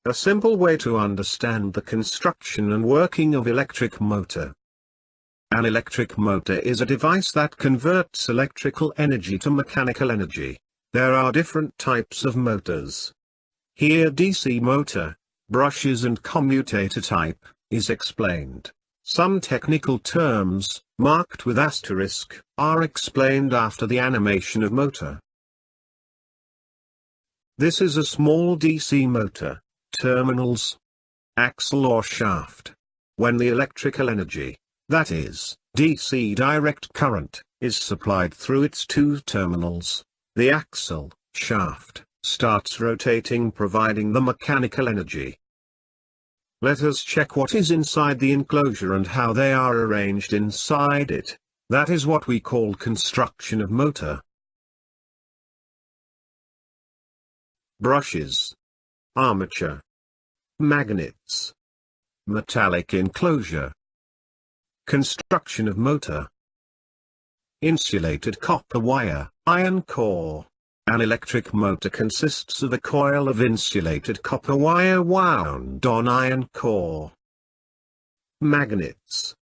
A simple way to understand the construction and working of electric motor. An electric motor is a device that converts electrical energy to mechanical energy. There are different types of motors. Here DC motor, brushes and commutator type, is explained. Some technical terms, marked with asterisk, are explained after the animation of motor. This is a small DC motor. Terminals. Axle or shaft. When the electrical energy, that is, DC direct current, is supplied through its two terminals, the axle, shaft, starts rotating, providing the mechanical energy. Let us check what is inside the enclosure and how they are arranged inside it. That is what we call construction of motor. Brushes. Armature. Magnets. Metallic enclosure. Construction of motor. Insulated copper wire, iron core. An electric motor consists of a coil of insulated copper wire wound on iron core. Magnets.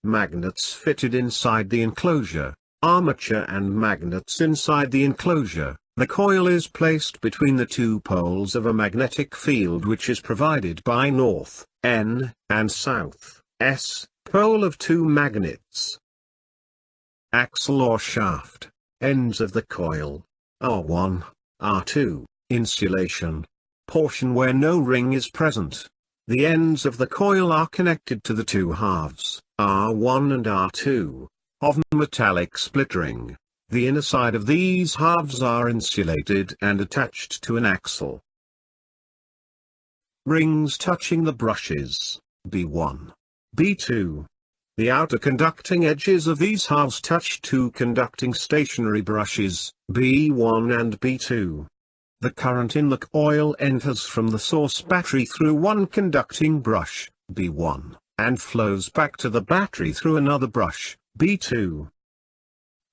Magnets fitted inside the enclosure, armature and magnets inside the enclosure. The coil is placed between the two poles of a magnetic field which is provided by north, N, and south, S, pole of two magnets. Axle or shaft, ends of the coil, R1, R2, insulation, portion where no ring is present. The ends of the coil are connected to the two halves, R1 and R2, of metallic split ring. The inner side of these halves are insulated and attached to an axle. Rings touching the brushes, B1, B2. The outer conducting edges of these halves touch two conducting stationary brushes, B1 and B2. The current in the coil enters from the source battery through one conducting brush, B1, and flows back to the battery through another brush, B2.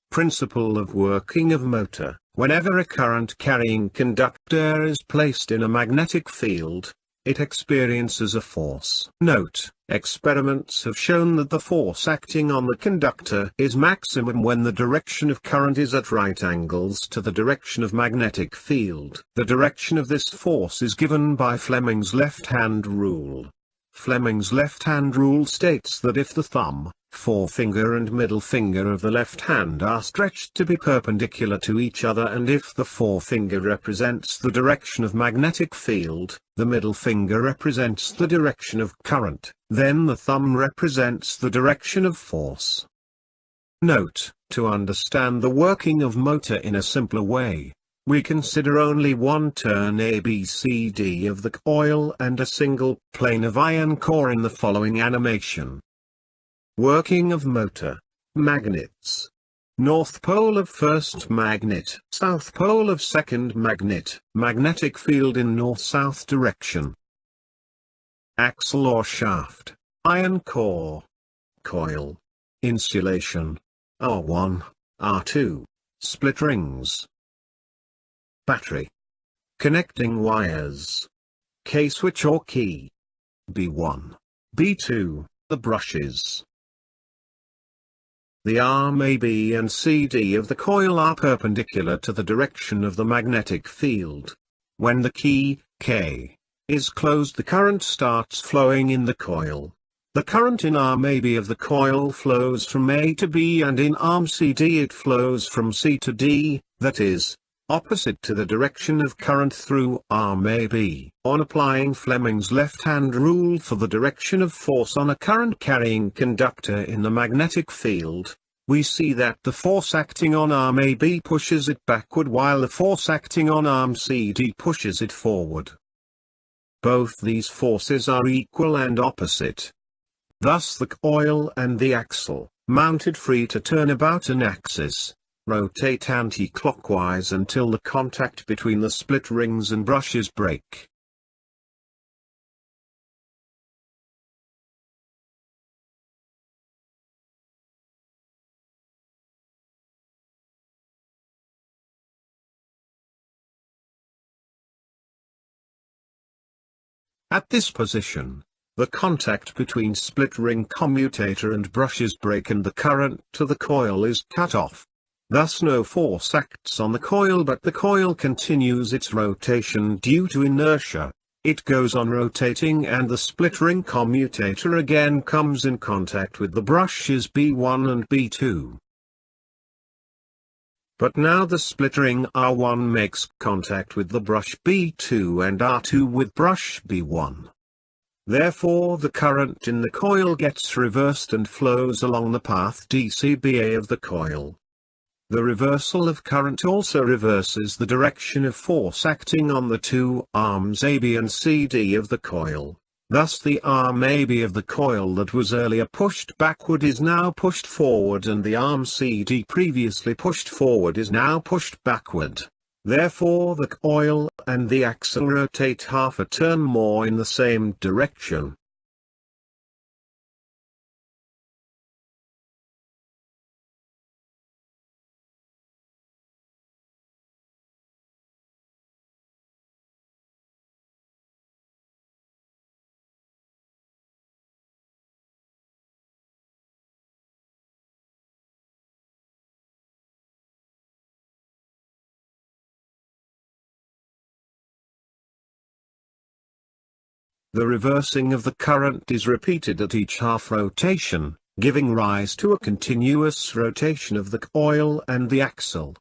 Principle of working of motor. Whenever a current-carrying conductor is placed in a magnetic field, it experiences a force. Note, experiments have shown that the force acting on the conductor is maximum when the direction of current is at right angles to the direction of magnetic field. The direction of this force is given by Fleming's left-hand rule. Fleming's left-hand rule states that if the thumb, forefinger and middle finger of the left hand are stretched to be perpendicular to each other, and if the forefinger represents the direction of magnetic field, the middle finger represents the direction of current, then the thumb represents the direction of force. Note, to understand the working of motor in a simpler way, we consider only one turn ABCD of the coil and a single plane of iron core in the following animation. Working of motor. Magnets. North pole of first magnet, south pole of second magnet, magnetic field in north-south direction. Axle or shaft, iron core. Coil. Insulation. R1, R2, split rings. Battery. Connecting wires. K-switch or key. B1, B2, the brushes. The arm AB and CD of the coil are perpendicular to the direction of the magnetic field. When the key, K, is closed, the current starts flowing in the coil. The current in arm AB of the coil flows from A to B, and in arm CD it flows from C to D, that is, opposite to the direction of current through arm AB. On applying Fleming's left-hand rule for the direction of force on a current-carrying conductor in the magnetic field, we see that the force acting on arm AB pushes it backward while the force acting on arm CD pushes it forward. Both these forces are equal and opposite. Thus the coil and the axle, mounted free to turn about an axis, rotate anti-clockwise until the contact between the split rings and brushes break. At this position, the contact between split ring commutator and brushes break and the current to the coil is cut off. Thus no force acts on the coil, but the coil continues its rotation due to inertia. It goes on rotating and the split ring commutator again comes in contact with the brushes B1 and B2. But now the split ring R1 makes contact with the brush B2 and R2 with brush B1. Therefore the current in the coil gets reversed and flows along the path DCBA of the coil. The reversal of current also reverses the direction of force acting on the two arms AB and CD of the coil. Thus the arm AB of the coil that was earlier pushed backward is now pushed forward, and the arm CD previously pushed forward is now pushed backward. Therefore the coil and the axle rotate half a turn more in the same direction. The reversing of the current is repeated at each half rotation, giving rise to a continuous rotation of the coil and the axle.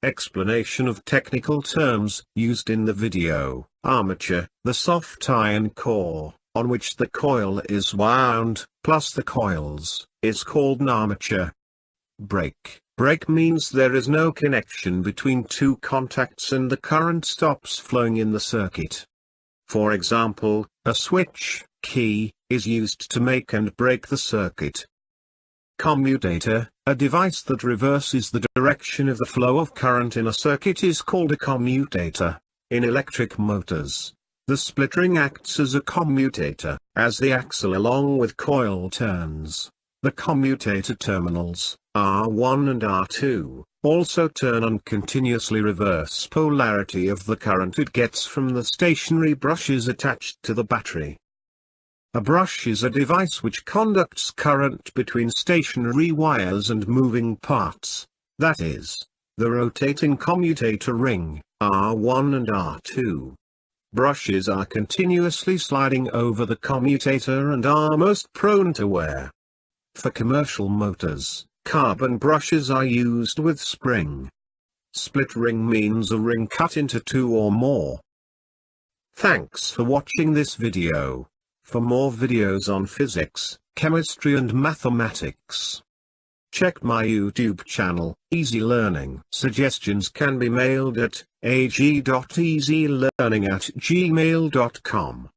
Explanation of technical terms used in the video. Armature, the soft iron core, on which the coil is wound, plus the coils, is called an armature. Break. Break means there is no connection between two contacts and the current stops flowing in the circuit. For example, a switch key is used to make and break the circuit. Commutator, a device that reverses the direction of the flow of current in a circuit, is called a commutator. In electric motors, the split ring acts as a commutator. As the axle along with coil turns, the commutator terminals, R1 and R2, also turn and continuously reverse polarity of the current it gets from the stationary brushes attached to the battery. A brush is a device which conducts current between stationary wires and moving parts, that is, the rotating commutator ring, R1 and R2. Brushes are continuously sliding over the commutator and are most prone to wear. For commercial motors, carbon brushes are used with spring. Split ring means a ring cut into two or more. Thanks for watching this video. For more videos on physics, chemistry and mathematics, check my YouTube channel, Easy Learning. Suggestions can be mailed at ag.easylearning@gmail.com.